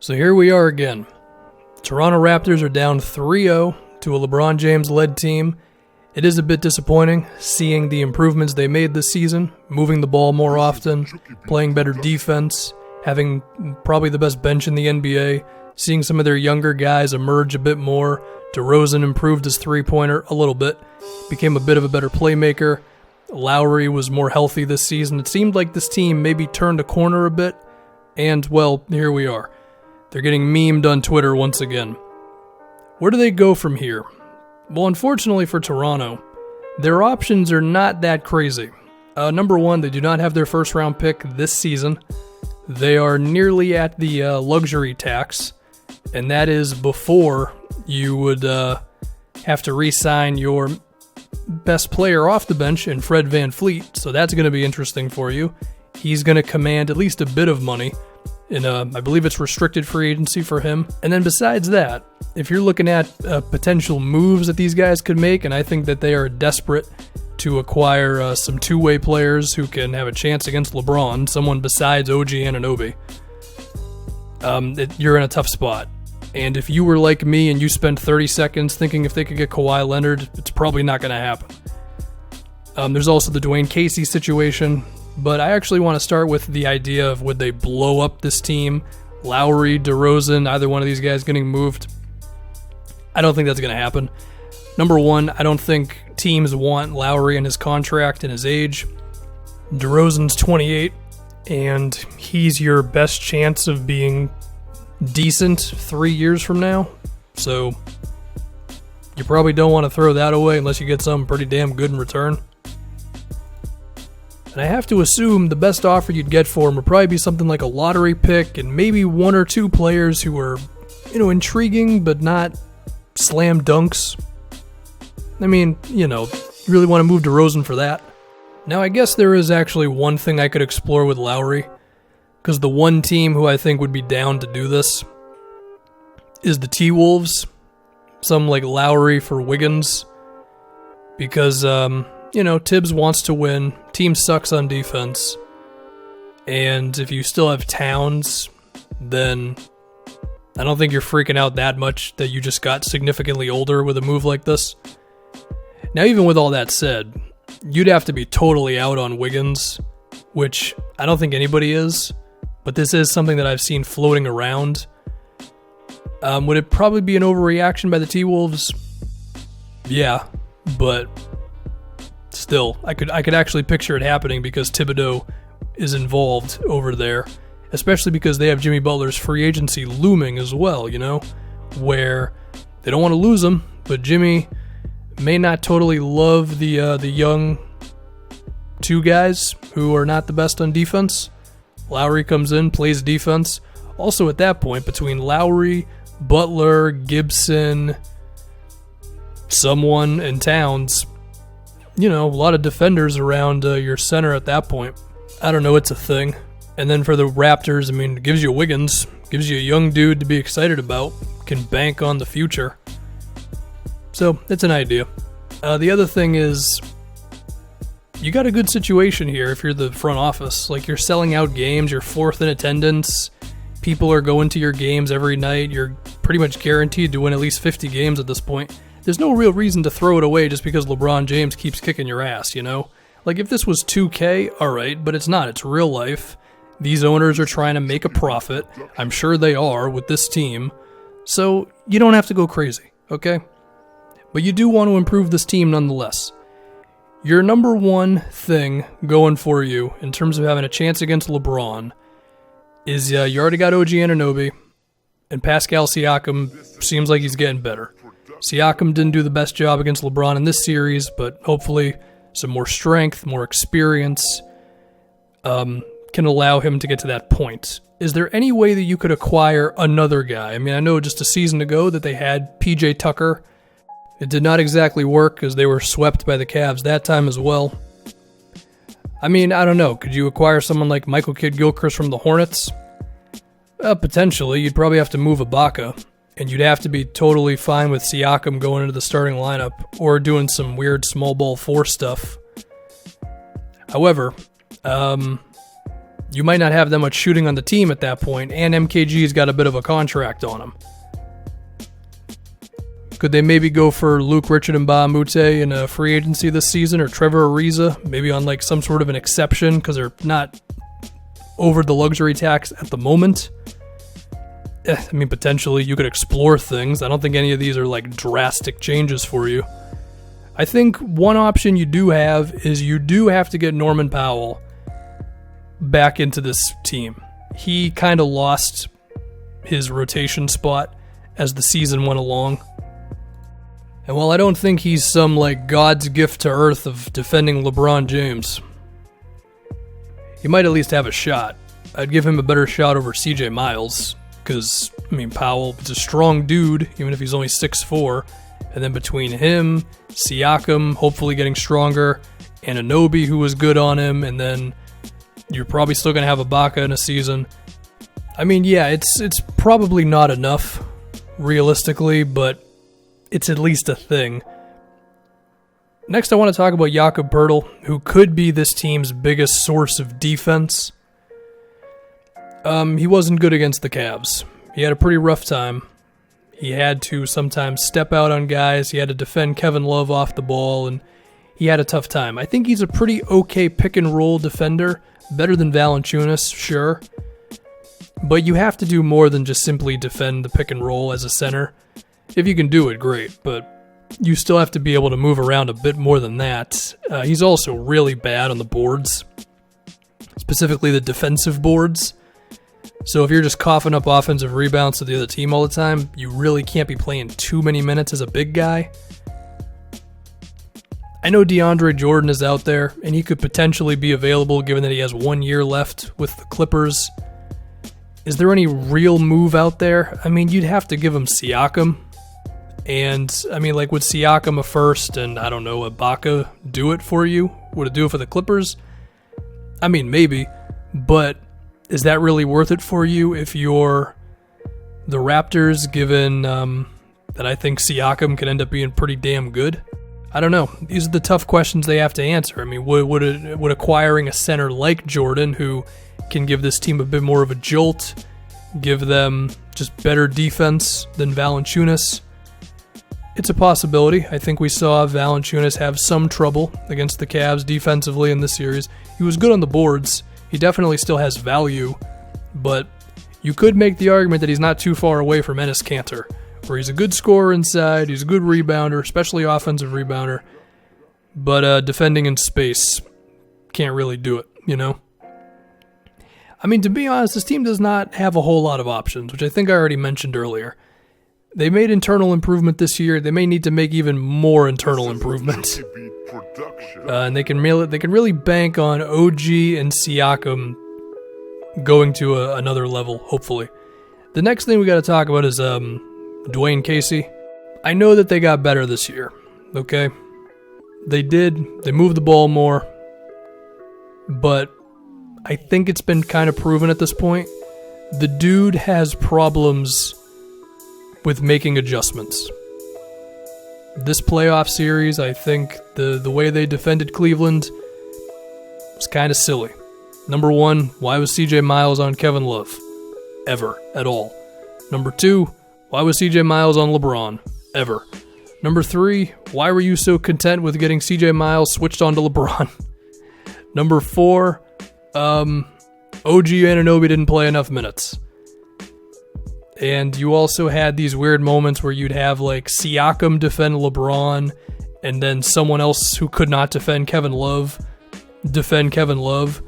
So here we are again. Toronto Raptors are down 3-0 to a LeBron James-led team. It is a bit disappointing seeing the improvements they made this season, moving the ball more often, playing better defense, having probably the best bench in the NBA, seeing some of their younger guys emerge a bit more. DeRozan improved his three-pointer a little bit, became a bit of a better playmaker. Lowry was more healthy this season. It seemed like this team maybe turned a corner a bit, and, well, here we are. They're getting memed on Twitter once again. Where do they go from here? Well, unfortunately for Toronto, their options are not that crazy. Number one, they do not have their first-round pick this season. They are nearly at the luxury tax, and that is before you would have to re-sign your best player off the bench in Fred VanVleet, so that's going to be interesting for you. He's going to command at least a bit of money. I believe it's restricted free agency for him. And then besides that, if you're looking at potential moves that these guys could make, and I think that they are desperate to acquire some two-way players who can have a chance against LeBron, someone besides OG Anunoby, you're in a tough spot. And if you were like me and you spent 30 seconds thinking if they could get Kawhi Leonard, it's probably not going to happen. There's also the Dwayne Casey situation. But I actually want to start with the idea of would they blow up this team? Lowry, DeRozan, either one of these guys getting moved? I don't think that's going to happen. Number one, I don't think teams want Lowry and his contract and his age. DeRozan's 28, and he's your best chance of being decent 3 years from now. So you probably don't want to throw that away unless you get something pretty damn good in return. And I have to assume the best offer you'd get for him would probably be something like a lottery pick and maybe one or two players who are, intriguing but not slam dunks. I mean, you really want to move DeRozan for that. Now, I guess there is actually one thing I could explore with Lowry, because the one team who I think would be down to do this is the T-Wolves. Some like Lowry for Wiggins, because, Tibbs wants to win. Team sucks on defense. And if you still have Towns, then I don't think you're freaking out that much that you just got significantly older with a move like this. Now, even with all that said, you'd have to be totally out on Wiggins, which I don't think anybody is. But this is something that I've seen floating around. Would it probably be an overreaction by the T-Wolves? Yeah, but still, I could actually picture it happening because Thibodeau is involved over there, especially because they have Jimmy Butler's free agency looming as well, where they don't want to lose him, but Jimmy may not totally love the young two guys who are not the best on defense. Lowry comes in, plays defense. Also at that point, between Lowry, Butler, Gibson, someone, and Towns, a lot of defenders around your center at that point. I don't know, it's a thing. And then for the Raptors, it gives you Wiggins, gives you a young dude to be excited about, can bank on the future. So, it's an idea. The other thing is, you got a good situation here if you're the front office. Like, you're selling out games, you're fourth in attendance, people are going to your games every night, you're pretty much guaranteed to win at least 50 games at this point. There's no real reason to throw it away just because LeBron James keeps kicking your ass, Like, if this was 2K, alright, but it's not. It's real life. These owners are trying to make a profit. I'm sure they are with this team. So, you don't have to go crazy, okay? But you do want to improve this team nonetheless. Your number one thing going for you in terms of having a chance against LeBron is you already got OG Anunoby, and Pascal Siakam seems like he's getting better. Siakam didn't do the best job against LeBron in this series, but hopefully some more strength, more experience can allow him to get to that point. Is there any way that you could acquire another guy? I know just a season ago that they had PJ Tucker. It did not exactly work because they were swept by the Cavs that time as well. I don't know. Could you acquire someone like Michael Kidd-Gilchrist from the Hornets? Potentially. You'd probably have to move Ibaka. And you'd have to be totally fine with Siakam going into the starting lineup or doing some weird small ball 4 stuff. However, You might not have that much shooting on the team at that point, and MKG's got a bit of a contract on him. Could they maybe go for Luke Richard and Mbah-a-Moute in a free agency this season, or Trevor Ariza, maybe on like some sort of an exception because they're not over the luxury tax at the moment? I mean, potentially you could explore things. I don't think any of these are like drastic changes for you. I think one option you do have is you do have to get Norman Powell back into this team. He kind of lost his rotation spot as the season went along. And while I don't think he's some like God's gift to earth of defending LeBron James, he might at least have a shot. I'd give him a better shot over CJ Miles because, I mean, Powell is a strong dude, even if he's only 6'4". And then between him, Siakam, hopefully getting stronger, and Anunoby, who was good on him, and then you're probably still going to have Ibaka in a season. I mean, yeah, it's probably not enough, realistically, but it's at least a thing. Next, I want to talk about Jakob Poeltl, who could be this team's biggest source of defense. He wasn't good against the Cavs. He had a pretty rough time. He had to sometimes step out on guys. He had to defend Kevin Love off the ball, and he had a tough time. I think he's a pretty okay pick-and-roll defender. Better than Valanciunas, sure. But you have to do more than just simply defend the pick-and-roll as a center. If you can do it, great, but you still have to be able to move around a bit more than that. He's also really bad on the boards, specifically the defensive boards. So if you're just coughing up offensive rebounds to the other team all the time, you really can't be playing too many minutes as a big guy. I know DeAndre Jordan is out there, and he could potentially be available given that he has 1 year left with the Clippers. Is there any real move out there? I mean, you'd have to give him Siakam. And, I mean, like, would Siakam a first and, I don't know, Ibaka do it for you? Would it do it for the Clippers? I mean, maybe. But is that really worth it for you if you're the Raptors, given that I think Siakam could end up being pretty damn good? I don't know. These are the tough questions they have to answer. I mean, would acquiring a center like Jordan, who can give this team a bit more of a jolt, give them just better defense than Valanciunas? It's a possibility. I think we saw Valanciunas have some trouble against the Cavs defensively in this series. He was good on the boards. He definitely still has value, but you could make the argument that he's not too far away from Enes Kanter, where he's a good scorer inside, he's a good rebounder, especially offensive rebounder, but defending in space, can't really do it, you know? I mean, to be honest, this team does not have a whole lot of options, which I think I already mentioned earlier. They made internal improvement this year. They may need to make even more internal improvement. And they can really bank on OG and Siakam going to another level, hopefully. The next thing we got to talk about is Dwayne Casey. I know that they got better this year, okay? They did. They moved the ball more. But I think it's been kind of proven at this point. The dude has problems with making adjustments. This playoff series, I think the way they defended Cleveland was kind of silly. Number one, why was CJ Miles on Kevin Love? Ever. At all. Number two, why was CJ Miles on LeBron? Ever. Number three, why were you so content with getting CJ Miles switched on to LeBron? Number four, OG Anunoby didn't play enough minutes. And you also had these weird moments where you'd have like Siakam defend LeBron, and then someone else who could not defend Kevin Love defend Kevin Love,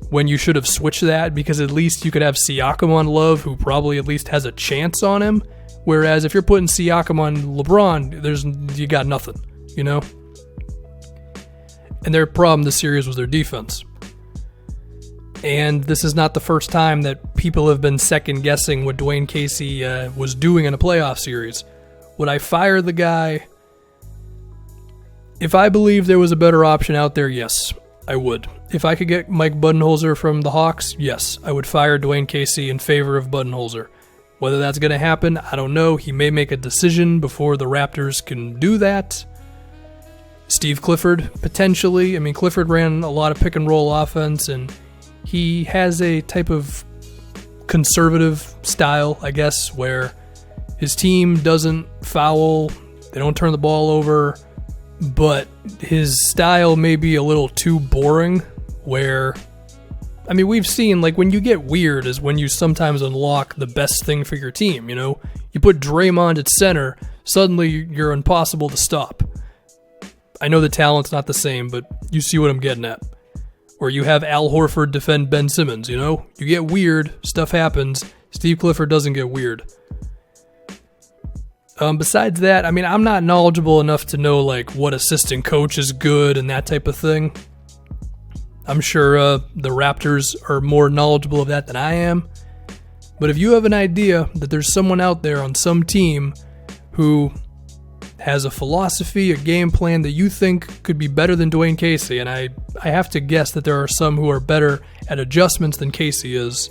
when you should have switched that, because at least you could have Siakam on Love, who probably at least has a chance on him. Whereas if you're putting Siakam on LeBron, you got nothing, you know? And their problem this series was their defense. And this is not the first time that people have been second-guessing what Dwayne Casey was doing in a playoff series. Would I fire the guy? If I believe there was a better option out there, yes, I would. If I could get Mike Budenholzer from the Hawks, yes, I would fire Dwayne Casey in favor of Budenholzer. Whether that's going to happen, I don't know. He may make a decision before the Raptors can do that. Steve Clifford, potentially. I mean, Clifford ran a lot of pick-and-roll offense, and he has a type of conservative style, I guess, where his team doesn't foul, they don't turn the ball over, but his style may be a little too boring, where, I mean, we've seen, like, when you get weird is when you sometimes unlock the best thing for your team, you know? You put Draymond at center, suddenly you're impossible to stop. I know the talent's not the same, but you see what I'm getting at. Or you have Al Horford defend Ben Simmons, you know? You get weird, stuff happens. Steve Clifford doesn't get weird. Besides that, I mean, I'm not knowledgeable enough to know, like, what assistant coach is good and that type of thing. I'm sure the Raptors are more knowledgeable of that than I am. But if you have an idea that there's someone out there on some team who has a philosophy, a game plan that you think could be better than Dwayne Casey, and I have to guess that there are some who are better at adjustments than Casey is,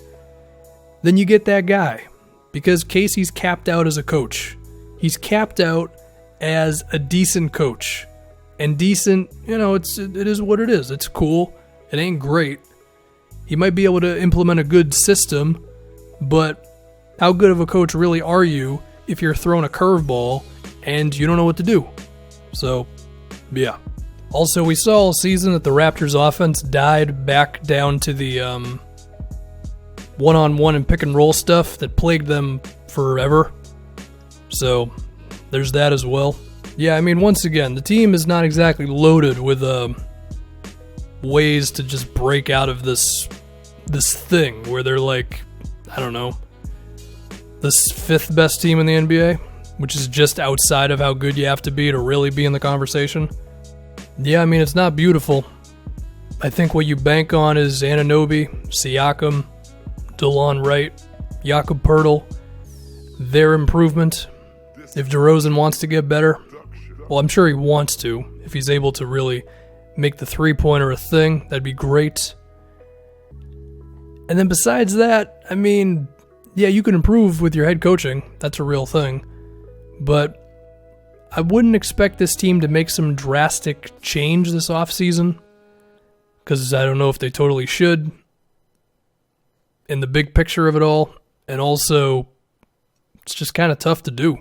then you get that guy. Because Casey's capped out as a coach. He's capped out as a decent coach. And decent, you know, it is what it is. It's cool. It ain't great. He might be able to implement a good system, but how good of a coach really are you if you're throwing a curveball and you don't know what to do? So, yeah. Also, we saw all season that the Raptors offense died back down to the one-on-one and pick-and-roll stuff that plagued them forever. So, there's that as well. Yeah, I mean, once again, the team is not exactly loaded with ways to just break out of this thing where they're like, I don't know, the fifth best team in the NBA, which is just outside of how good you have to be to really be in the conversation. Yeah, I mean, it's not beautiful. I think what you bank on is Anunoby, Siakam, DeLon Wright, Jakob Poeltl, their improvement. If DeRozan wants to get better, well, I'm sure he wants to. If he's able to really make the three-pointer a thing, that'd be great. And then besides that, I mean, yeah, you can improve with your head coaching. That's a real thing. But I wouldn't expect this team to make some drastic change this offseason, because I don't know if they totally should in the big picture of it all. And also, it's just kind of tough to do.